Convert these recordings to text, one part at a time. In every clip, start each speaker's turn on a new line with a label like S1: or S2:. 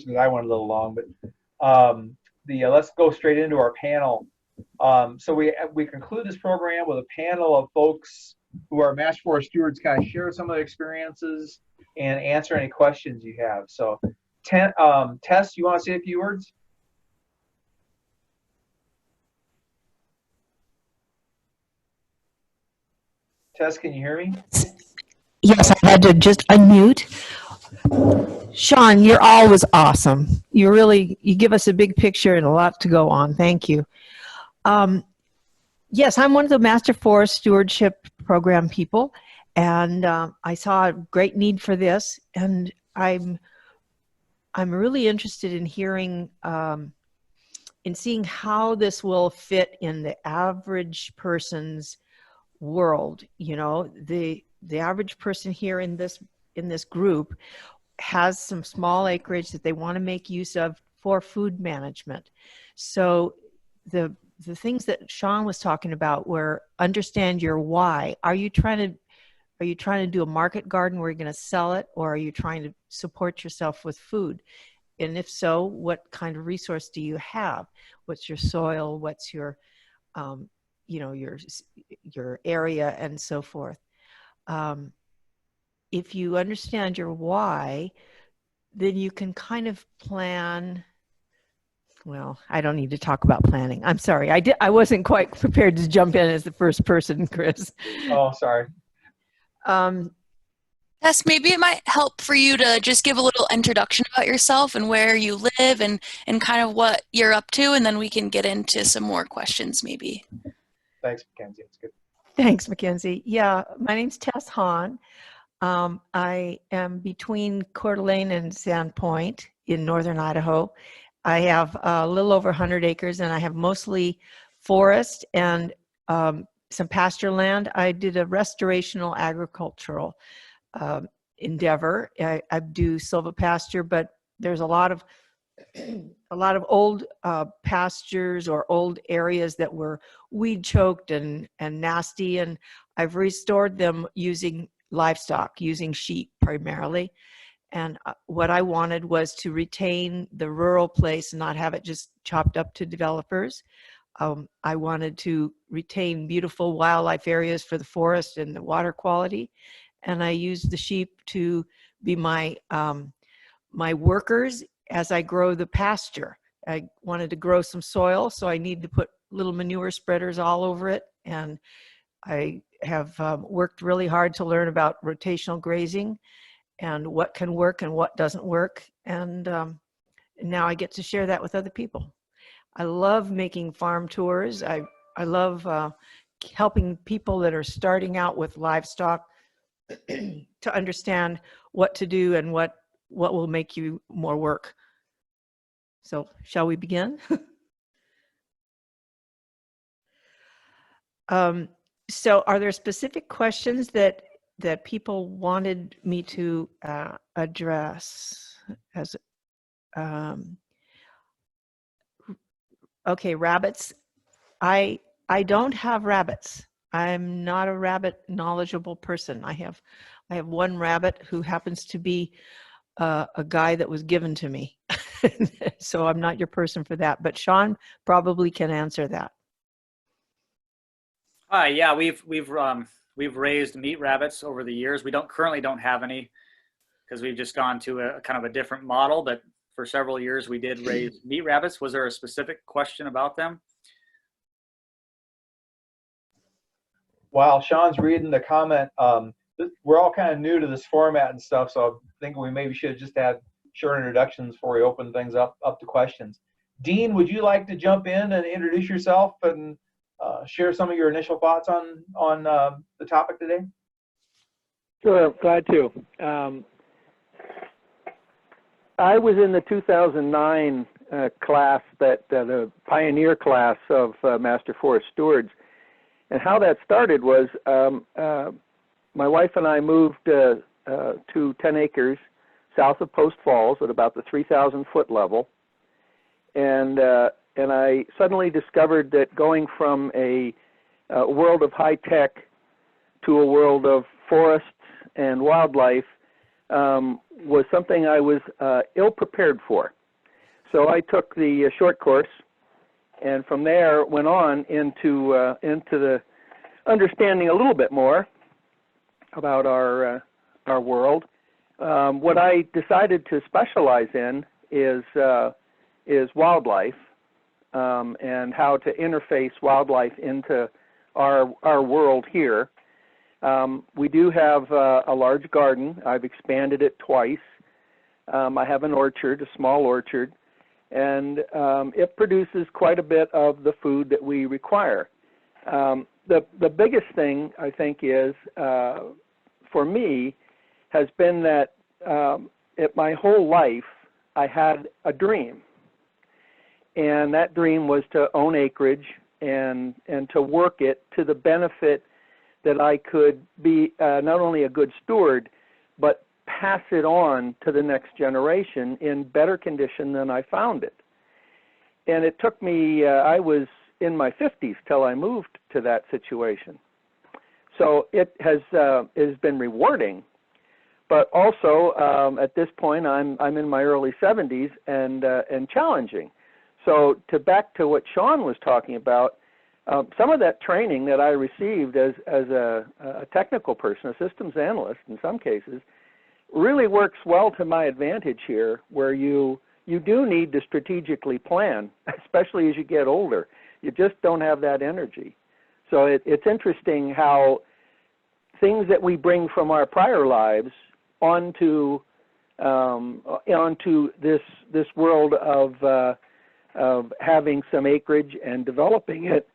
S1: because I went a little long, but let's go straight into our panel. So we conclude this program with a panel of folks who are Master Forest Stewards, kind of share some of their experiences and answer any questions you have. So, Tess, you want to say a few words? Tess, can you hear me?
S2: Yes, I had to just unmute. Sean, you're always awesome. You give us a big picture and a lot to go on. Thank you. Yes, I'm one of the Master Forest Stewardship Program people, and I saw a great need for this, and I'm really interested in hearing, in seeing how this will fit in the average person's world. You know, the average person here in this group has some small acreage that they want to make use of for food management. So the things that Sean was talking about were understand your why. Are you trying to do a market garden where you're going to sell it, or are you trying to support yourself with food? And if so, what kind of resource do you have? What's your soil? What's your your area and so forth. If you understand your why, then you can kind of plan. Well, I don't need to talk about planning. I'm sorry. I wasn't quite prepared to jump in as the first person, Chris.
S1: Oh, sorry.
S3: Tess, maybe it might help for you to just give a little introduction about yourself and where you live and kind of what you're up to, and then we can get into some more questions maybe.
S1: Thanks, Mackenzie. That's good.
S2: Thanks, Mackenzie. Yeah, my name's Tess Hahn. I am between Coeur d'Alene and Sandpoint in northern Idaho. I have a little over 100 acres, and I have mostly forest and some pasture land. I did a restorational agricultural endeavor. I do silvopasture, but there's a lot of old pastures or old areas that were weed choked and nasty, and I've restored them using livestock, using sheep primarily. And what I wanted was to retain the rural place and not have it just chopped up to developers. I wanted to retain beautiful wildlife areas for the forest and the water quality. And I used the sheep to be my workers as I grow the pasture. I wanted to grow some soil, so I need to put little manure spreaders all over it. And I have worked really hard to learn about rotational grazing and what can work and what doesn't work. And now I get to share that with other people. I love making farm tours. I love helping people that are starting out with livestock to understand what to do and what will make you more work. So shall we begin? So are there specific questions that people wanted me to address? Okay, rabbits. I don't have rabbits. I'm not a rabbit knowledgeable person. I have one rabbit who happens to be a guy that was given to me. So I'm not your person for that, but Sean probably can answer that.
S4: Yeah, we've raised meat rabbits over the years. We currently don't have any because we've just gone to a kind of a different model, but for several years we did raise meat rabbits. Was there a specific question about them?
S1: While Sean's reading the comment, we're all kind of new to this format and stuff, so I think we maybe should have just had short introductions before we open things up to questions. Dean, would you like to jump in and introduce yourself and share some of your initial thoughts on the topic today?
S5: Sure, glad to. I was in the 2009 class, the pioneer class of Master Forest Stewards, and how that started was my wife and I moved to 10 acres south of Post Falls at about the 3,000 foot level, and I suddenly discovered that going from a world of high tech to a world of forests and wildlife was something I was ill prepared for. So I took the short course, and from there went on into the understanding a little bit more about our world. What I decided to specialize in is wildlife, and how to interface wildlife into our world here. We do have a large garden. I've expanded it twice. I have an orchard, a small orchard, and it produces quite a bit of the food that we require. The biggest thing, I think, is for me has been that my whole life I had a dream, and that dream was to own acreage and to work it to the benefit that I could be not only a good steward, but pass it on to the next generation in better condition than I found it. And it took me, I was in my 50s till I moved to that situation. So it has been rewarding, but also at this point I'm in my early 70s and challenging. So back to what Sean was talking about, some of that training that I received as a technical person, a systems analyst in some cases, really works well to my advantage here, where you do need to strategically plan, especially as you get older. You just don't have that energy. So it's interesting how things that we bring from our prior lives onto this world of having some acreage and developing it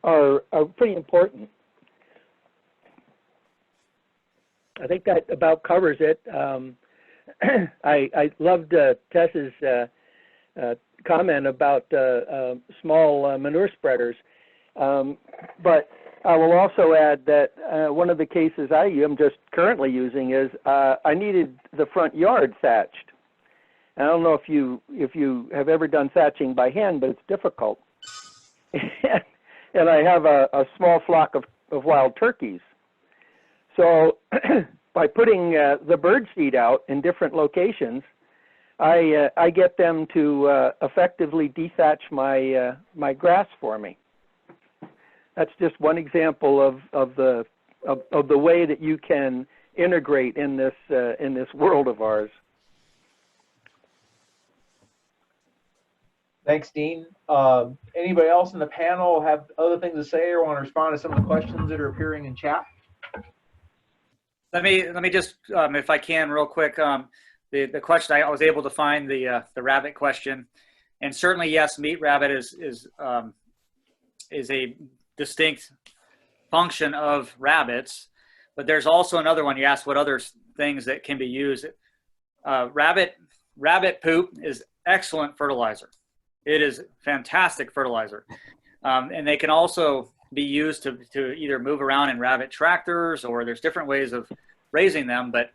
S5: are pretty important. I think that about covers it. I loved Tess's comment about small manure spreaders, but I will also add that one of the cases I am just currently using is I needed the front yard thatched. I don't know if you have ever done thatching by hand, but it's difficult. And I have a small flock of wild turkeys. So by putting the bird seed out in different locations, I get them to effectively dethatch my grass for me. That's just one example of the way that you can integrate in this world of ours.
S1: Thanks, Dean. Anybody else in the panel have other things to say or want to respond to some of the questions that are appearing in chat?
S4: Let me just, if I can, real quick. The question I was able to find the rabbit question, and certainly yes, meat rabbit is a distinct function of rabbits, but there's also another one. You asked what other things that can be used. Rabbit poop is excellent fertilizer. It is fantastic fertilizer, and they can also be used to either move around in rabbit tractors, or there's different ways of raising them, but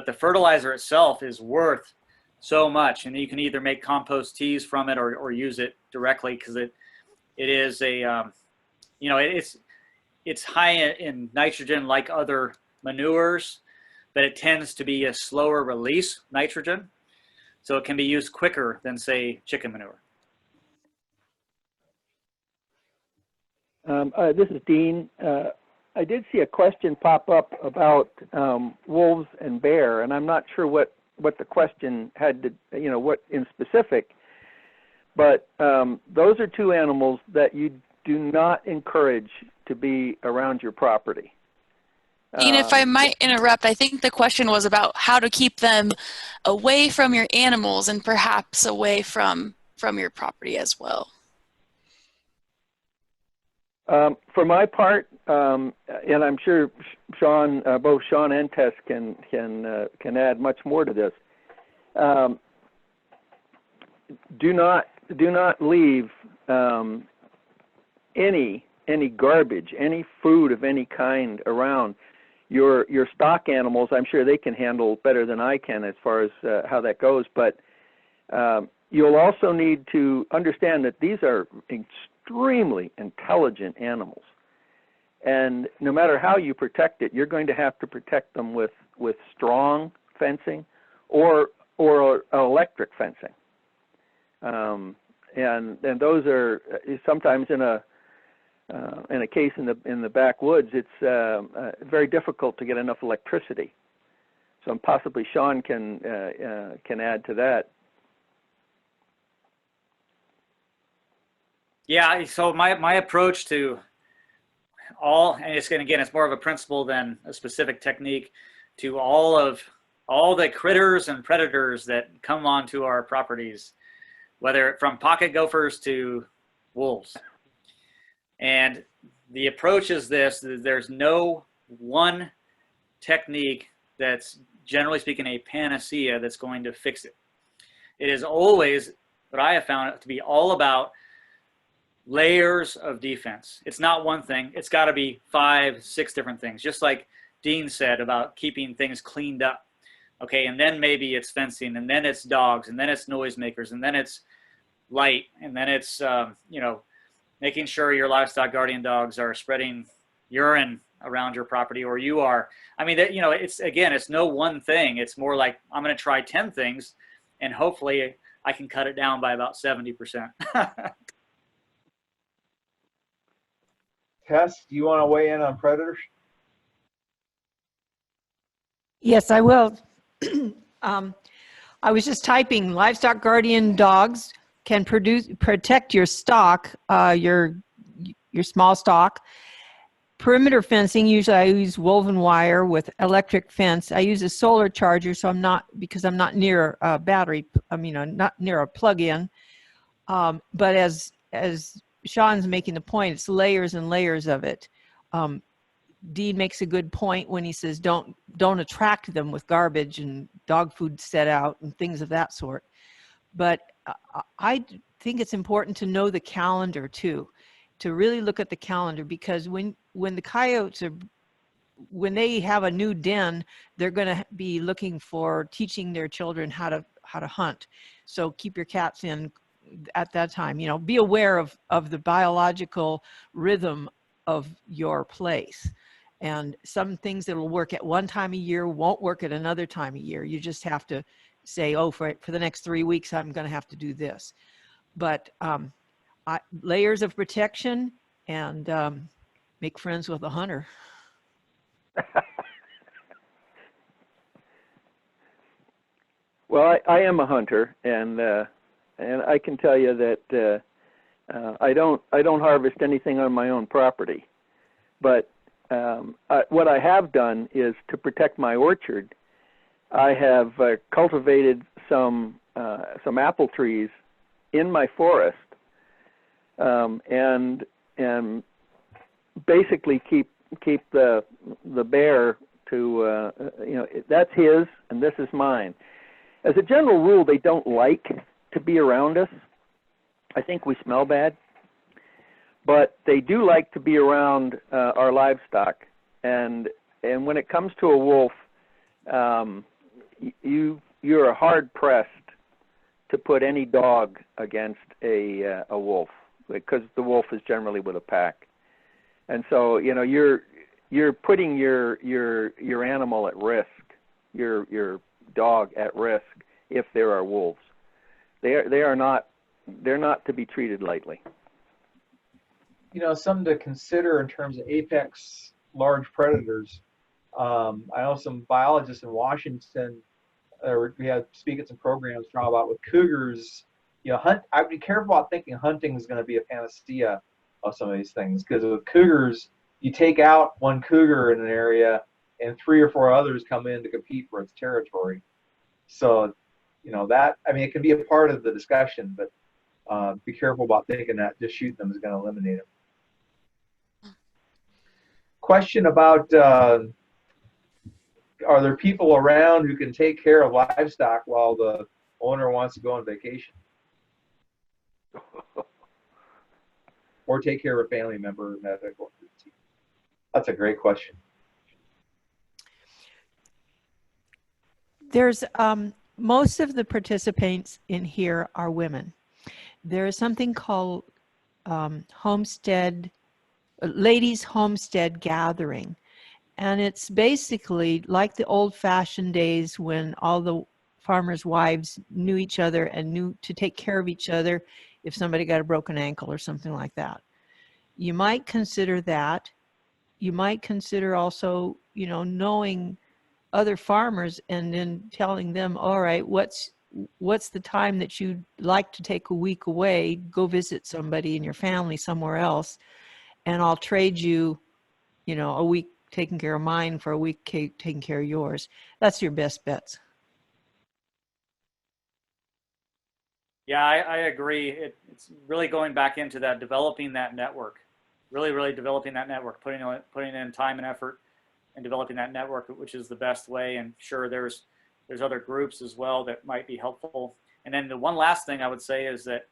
S4: the fertilizer itself is worth so much, and you can either make compost teas from it or use it directly, because it is a it's high in nitrogen like other manures, but it tends to be a slower release nitrogen, so it can be used quicker than, say, chicken manure.
S5: This is Dean. I did see a question pop up about wolves and bear, and I'm not sure what the question had to, what in specific, but those are two animals that you do not encourage to be around your property.
S3: Dean, if I might interrupt, I think the question was about how to keep them away from your animals and perhaps away from your property as well.
S5: For my part, and I'm sure Sean, both Sean and Tess can add much more to this. Do not leave any garbage, any food of any kind around your stock animals. I'm sure they can handle better than I can as far as how that goes. But you'll also need to understand that these are extremely intelligent animals, and no matter how you protect it, you're going to have to protect them with strong fencing, or electric fencing. And those are sometimes in a case in the backwoods, it's very difficult to get enough electricity. So possibly Sean can add to that.
S4: Yeah, so my approach to all, and it's more of a principle than a specific technique, to all the critters and predators that come onto our properties, whether from pocket gophers to wolves. And the approach is this: there's no one technique that's, generally speaking, a panacea that's going to fix it. It is always, what I have found it to be, all about layers of defense. It's not one thing. It's got to be 5, 6 different things. Just like Dean said about keeping things cleaned up. Okay, and then maybe it's fencing, and then it's dogs, and then it's noisemakers, and then it's light, and then it's making sure your livestock guardian dogs are spreading urine around your property, or you are. I mean, it's no one thing. It's more like, I'm going to try 10 things, and hopefully I can cut it down by about 70%.
S1: Tess, do you want to weigh in on predators?
S2: Yes, I will. I was just typing, livestock guardian dogs can protect your stock, your small stock. Perimeter fencing, usually I use woven wire with electric fence. I use a solar charger, so because I'm not near a battery, not near a plug-in. But as Sean's making the point, it's layers and layers of it. Dean makes a good point when he says don't attract them with garbage and dog food set out and things of that sort. But I think it's important to know the calendar too, to really look at the calendar, because when the coyotes when they have a new den, they're going to be looking for teaching their children how to hunt. So keep your cats in at that time. Be aware of the biological rhythm of your place. And some things that will work at one time a year won't work at another time a year. You just have to say, oh, for the next 3 weeks, I'm going to have to do this. But layers of protection, and make friends with a hunter.
S5: Well, I am a hunter, and I can tell you that I don't harvest anything on my own property, but what I have done is, to protect my orchard, I have cultivated some apple trees in my forest, and basically keep the bear to that's his and this is mine. As a general rule, they don't like to be around us. I think we smell bad. But they do like to be around our livestock, and when it comes to a wolf, you're hard pressed to put any dog against a wolf, because the wolf is generally with a pack, and so you're putting your animal at risk, your dog at risk if there are wolves. They're not to be treated lightly.
S1: Something to consider in terms of apex large predators. I know some biologists in Washington, we had speak at some programs talking about with cougars. I'd be careful about thinking hunting is going to be a panacea of some of these things, because with cougars, you take out one cougar in an area and 3 or 4 others come in to compete for its territory. So, it can be a part of the discussion, but be careful about thinking that just shooting them is going to eliminate them. Question about, are there people around who can take care of livestock while the owner wants to go on vacation? Or take care of a family member or medical emergency? That's a great question.
S2: There's most of the participants in here are women. There is something called ladies homestead gathering, And it's basically like the old-fashioned days when all the farmers' wives knew each other and knew to take care of each other if somebody got a broken ankle or something like that. You might consider that. You might consider also, you know, knowing other farmers and then telling them, all right, what's the time that you'd like to take a week away, go visit somebody in your family somewhere else, and I'll trade you, you know, a week taking care of mine for a week taking care of yours. That's your best bets.
S4: Yeah, I agree. It's really going back into that, developing that network, really developing that network, putting in time and effort and developing that network, which is the best way. And sure, there's other groups as well that might be helpful. And then the one last thing I would say is that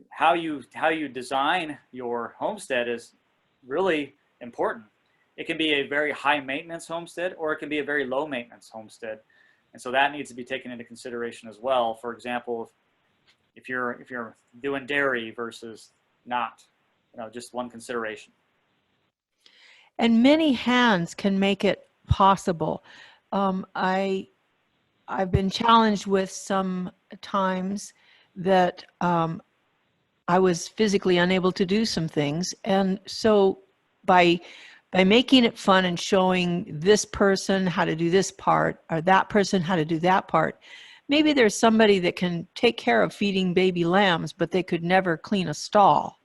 S4: how you design your homestead is really important. It can be a very high maintenance homestead, or it can be a very low maintenance homestead. And so that needs to be taken into consideration as well. For example, if you're doing dairy versus not, you know, just one consideration.
S2: And many hands can make it possible. I've been challenged with some times that I was physically unable to do some things. And so by making it fun and showing this person how to do this part or that person how to do that part, maybe there's somebody that can take care of feeding baby lambs, but they could never clean a stall.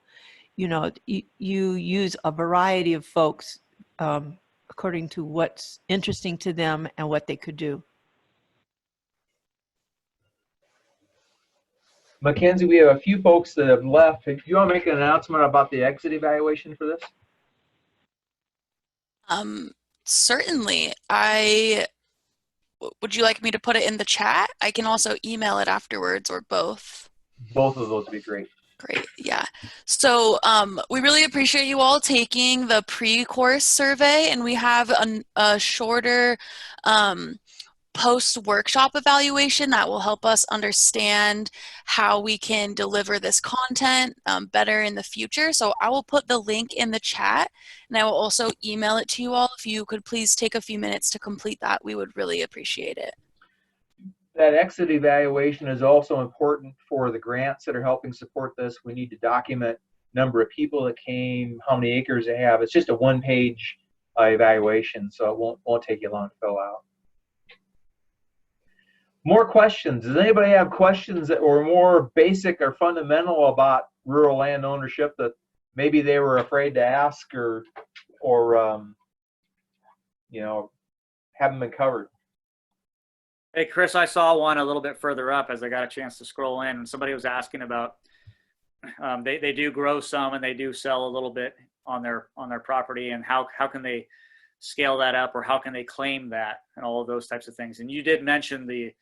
S2: You know, you use a variety of folks according to what's interesting to them and what they could do.
S1: Mackenzie, we have a few folks that have left. If you want to make an announcement about the exit evaluation for this?
S3: Certainly. Would you like me to put it in the chat? I can also email it afterwards, or both.
S1: Both of those would be great.
S3: Great, yeah. So we really appreciate you all taking the pre-course survey, and we have a shorter post-workshop evaluation that will help us understand how we can deliver this content better in the future. So I will put the link in the chat, and I will also email it to you all. If you could please take a few minutes to complete that, we would really appreciate it.
S1: That exit evaluation is also important for the grants that are helping support this. We need to document number of people that came, how many acres they have. It's just a one-page evaluation, so it won't take you long to fill out. More questions. Does anybody have questions that were more basic or fundamental about rural land ownership that maybe they were afraid to ask or you know, haven't been covered?
S4: Hey, Chris, I saw one a little bit further up as I got a chance to scroll in, and somebody was asking about they do grow some and they do sell a little bit on their property, and how can they scale that up, or how can they claim that, and all of those types of things. And you did mention the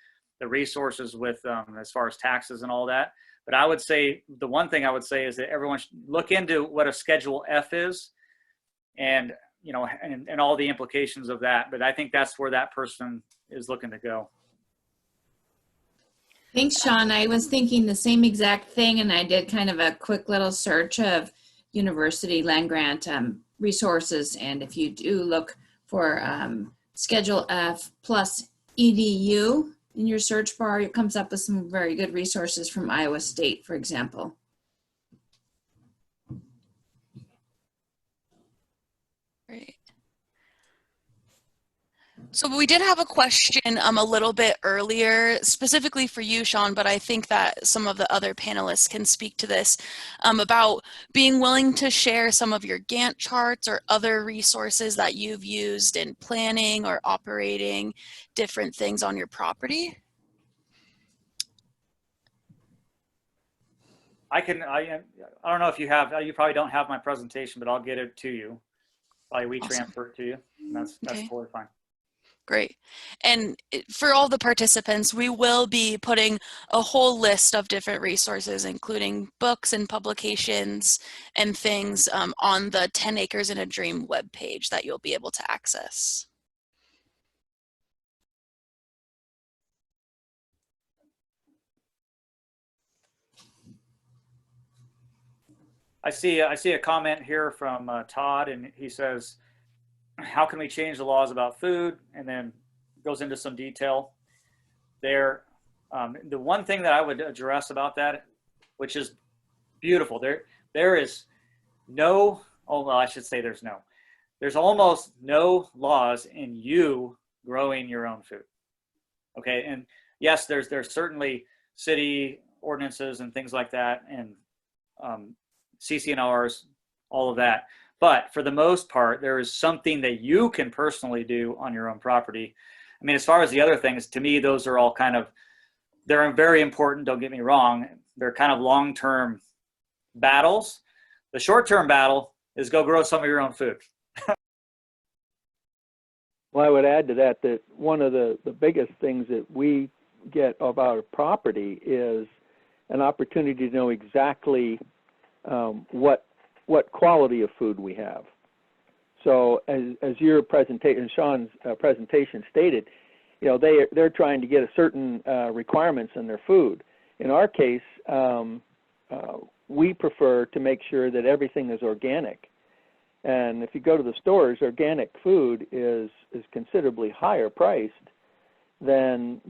S4: resources with as far as taxes and all that. But I would say the one thing I would say is that everyone should look into what a Schedule F is, and you know, and all the implications of that. But I think that's where that person is looking to go.
S6: Thanks, Sean. I was thinking the same exact thing, and I did kind of a quick little search of university land grant resources. And if you do look for Schedule F plus EDU in your search bar, it comes up with some very good resources from Iowa State, for example.
S3: Great. So we did have a question a little bit earlier, specifically for you, Sean, but I think that some of the other panelists can speak to this, about being willing to share some of your Gantt charts or other resources that you've used in planning or operating different things on your property.
S4: I don't know if you have, you probably don't have my presentation, but I'll get it to you. Probably transfer it to you. And that's
S3: Okay.
S4: totally fine.
S3: Great. And for all the participants, we will be putting a whole list of different resources, including books and publications and things on the 10 Acres in a Dream webpage that you'll be able to access.
S4: I see a comment here from Todd, and he says, how can we change the laws about food, and then goes into some detail there. The one thing that I would address about that, which is beautiful, there is no, oh, well, I should say there's almost no laws in you growing your own food. Okay, and yes, there's certainly city ordinances and things like that, and CCNRs, all of that. But for the most part, there is something that you can personally do on your own property. I mean, as far as the other things, to me, those are all kind of, they're very important, don't get me wrong. They're kind of long-term battles. The short-term battle is go grow some of your own food.
S5: Well, I would add to that that one of the biggest things that we get of our property is an opportunity to know exactly what quality of food we have. So as your presentation, Sean's presentation stated, you know, they're trying to get a certain requirements in their food. In our case, we prefer to make sure that everything is organic. And if you go to the stores, organic food is considerably higher priced than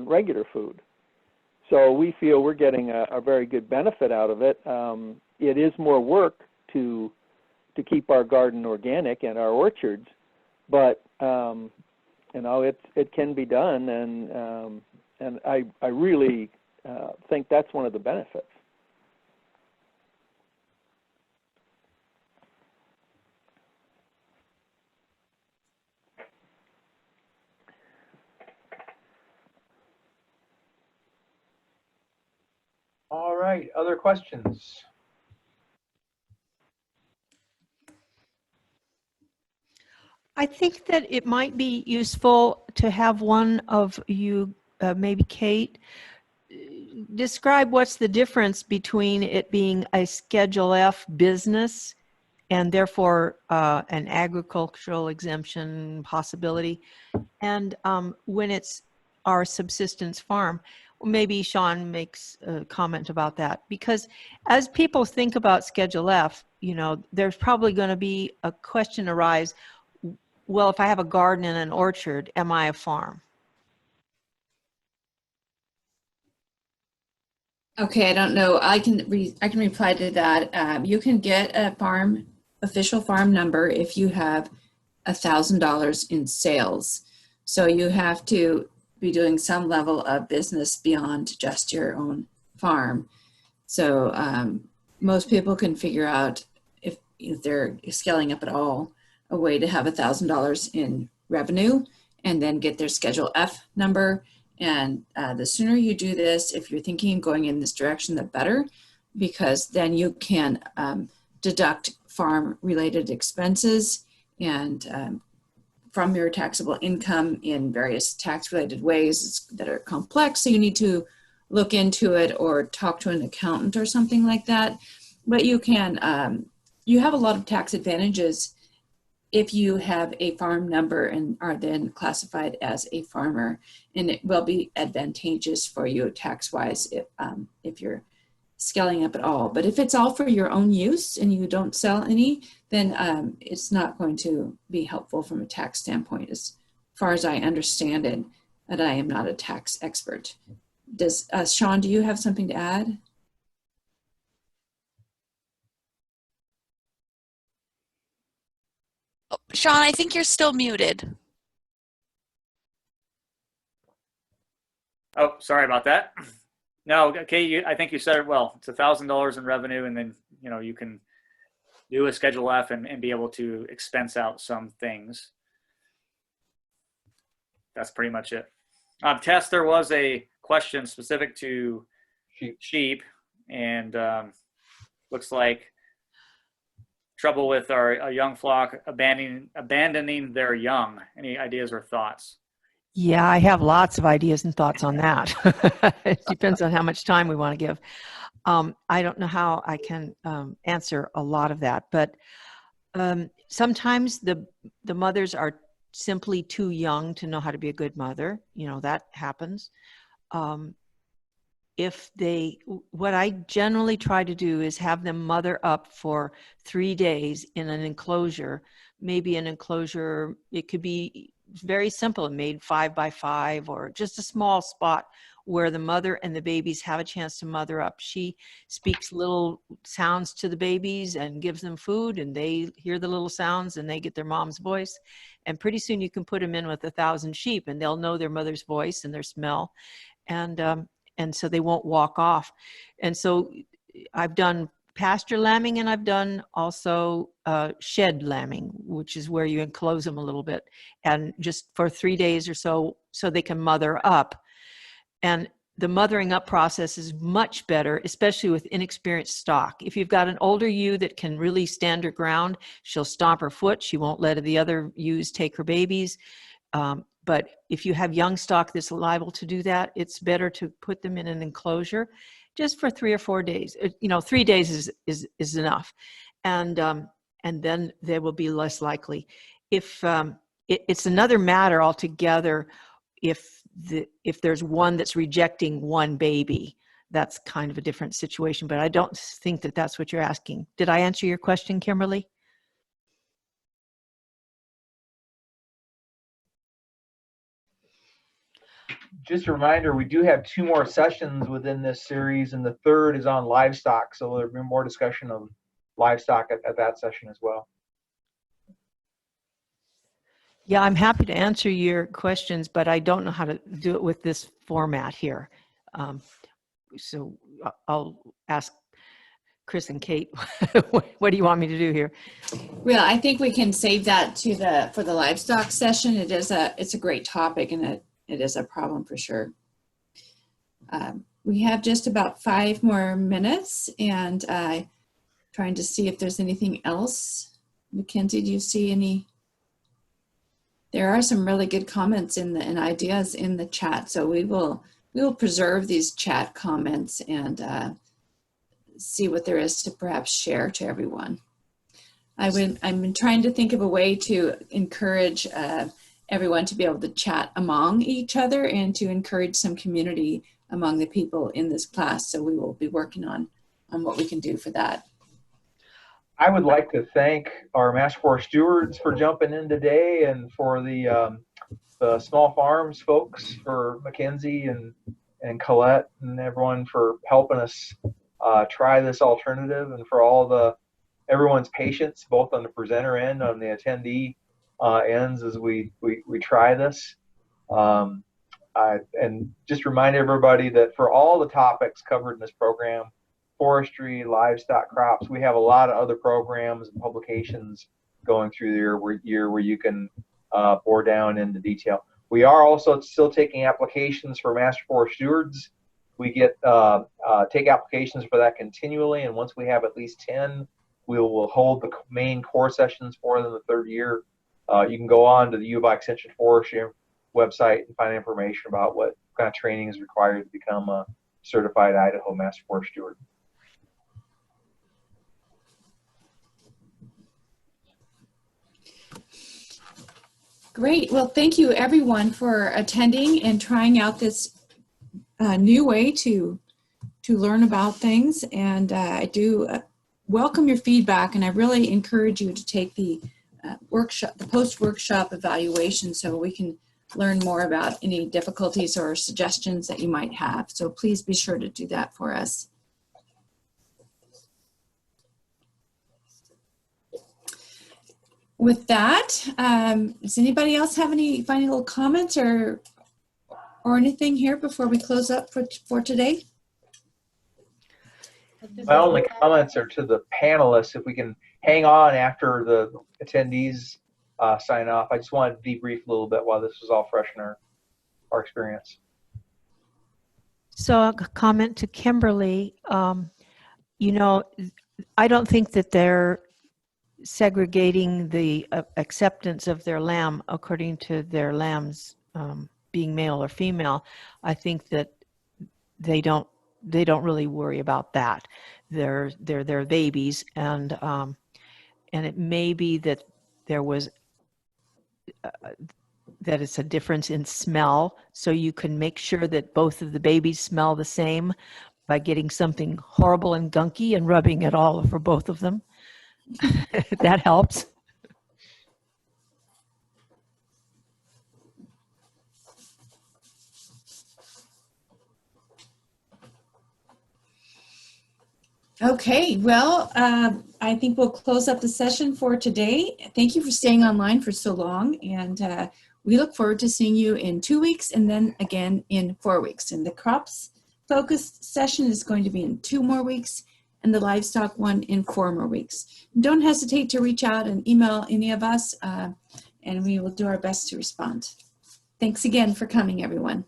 S5: regular food. So we feel we're getting a very good benefit out of it. It is more work to keep our garden organic and our orchards, but you know, it can be done, and I really think that's one of the benefits.
S1: All right, other questions?
S2: I think that it might be useful to have one of you, maybe Kate, describe what's the difference between it being a Schedule F business and therefore an agricultural exemption possibility, and when it's our subsistence farm. Maybe Sean makes a comment about that, because as people think about Schedule F, you know, there's probably going to be a question arise, well, if I have a garden and an orchard, am I a farm?
S6: Okay, I don't know. I can reply to that. You can get a official farm number if you have $1,000 in sales. So you have to be doing some level of business beyond just your own farm. So most people can figure out, if they're scaling up at all, a way to have $1,000 in revenue and then get their Schedule F number. And the sooner you do this, if you're thinking of going in this direction, the better, because then you can deduct farm-related expenses and from your taxable income in various tax-related ways that are complex. So you need to look into it or talk to an accountant or something like that. But you can, you have a lot of tax advantages if you have a farm number and are then classified as a farmer, and it will be advantageous for you tax-wise if you're scaling up at all. But if it's all for your own use and you don't sell any, then it's not going to be helpful from a tax standpoint, as far as I understand it, and I am not a tax expert. Does Sean, do you have something to add?
S3: Oh, Sean, I think you're still muted.
S4: Oh, sorry about that. No, okay, I think you said it well. It's $1,000 in revenue, and then, you know, you can do a Schedule F and be able to expense out some things. That's pretty much it. Tess, there was a question specific to sheep, and looks like trouble with a young flock abandoning their young. Any ideas or thoughts?
S2: Yeah, I have lots of ideas and thoughts on that. It depends on how much time we want to give. I don't know how I can answer a lot of that, but sometimes the mothers are simply too young to know how to be a good mother. You know, that happens. what I generally try to do is have them mother up for 3 days in an enclosure, maybe an enclosure, it could be very simple, made 5 by 5 or just a small spot where the mother and the babies have a chance to mother up. She speaks little sounds to the babies and gives them food, and they hear the little sounds and they get their mom's voice. And pretty soon you can put them in with 1,000 sheep and they'll know their mother's voice and their smell. And so they won't walk off. And so I've done pasture lambing, and I've done also shed lambing, which is where you enclose them a little bit and just for 3 days or so they can mother up. And the mothering up process is much better, especially with inexperienced stock. If you've got an older ewe that can really stand her ground, she'll stomp her foot. She won't let the other ewes take her babies. But if you have young stock that's liable to do that, it's better to put them in an enclosure just for 3 or 4 days. 3 days is enough. And then they will be less likely. If it's another matter altogether if there's one that's rejecting one baby. That's kind of a different situation, but I don't think that that's what you're asking. Did I answer your question, Kimberly?
S1: Just a reminder, we do have 2 more sessions within this series, and the third is on livestock. So there'll be more discussion of livestock at that session as well.
S2: Yeah, I'm happy to answer your questions, but I don't know how to do it with this format here. So I'll ask Chris and Kate, what do you want me to do here?
S6: Well, I think we can save that for the livestock session. It's a great topic, and it is a problem for sure. We have just about 5 more minutes, and trying to see if there's anything else. Mackenzie, do you see any? There are some really good comments and ideas in the chat, so we will preserve these chat comments and see what there is to perhaps share to everyone. I'm trying to think of a way to encourage everyone to be able to chat among each other and to encourage some community among the people in this class. So we will be working on what we can do for that.
S1: I would like to thank our Master Forest Stewards for jumping in today, and for the small farms folks, for Mackenzie and Colette and everyone for helping us try this alternative, and for everyone's patience, both on the presenter end, on the attendee ends as we try this. And just remind everybody that for all the topics covered in this program, forestry, livestock, crops, we have a lot of other programs and publications going through there where you can bore down into detail. We are also still taking applications for Master Forest Stewards. We take applications for that continually, and once we have at least 10, we will hold the main core sessions for them the 3rd year. You can go on to the U of I Extension Forestry website and find information about what kind of training is required to become a certified Idaho Master Forest Steward.
S6: Great. Well, thank you everyone for attending and trying out this new way to learn about things. And I do welcome your feedback, and I really encourage you to take the post-workshop evaluation so we can learn more about any difficulties or suggestions that you might have. So please be sure to do that for us. With that, does anybody else have any final comments or anything here before we close up for today?
S1: My only comments are to the panelists. If we can hang on after the attendees sign off, I just wanted to debrief a little bit while this was all fresh in our experience.
S2: So a comment to Kimberly, you know, I don't think that they're segregating the acceptance of their lamb according to their lambs being male or female. I think that they don't really worry about that. They're their babies, and it may be that there was that it's a difference in smell. So you can make sure that both of the babies smell the same by getting something horrible and gunky and rubbing it all over both of them. That helps.
S6: Okay, well, I think we'll close up the session for today. Thank you for staying online for so long, and we look forward to seeing you in 2 weeks and then again in 4 weeks. And the crops focused session is going to be in 2 more weeks and the livestock one in 4 more weeks. And don't hesitate to reach out and email any of us, and we will do our best to respond. Thanks again for coming, everyone.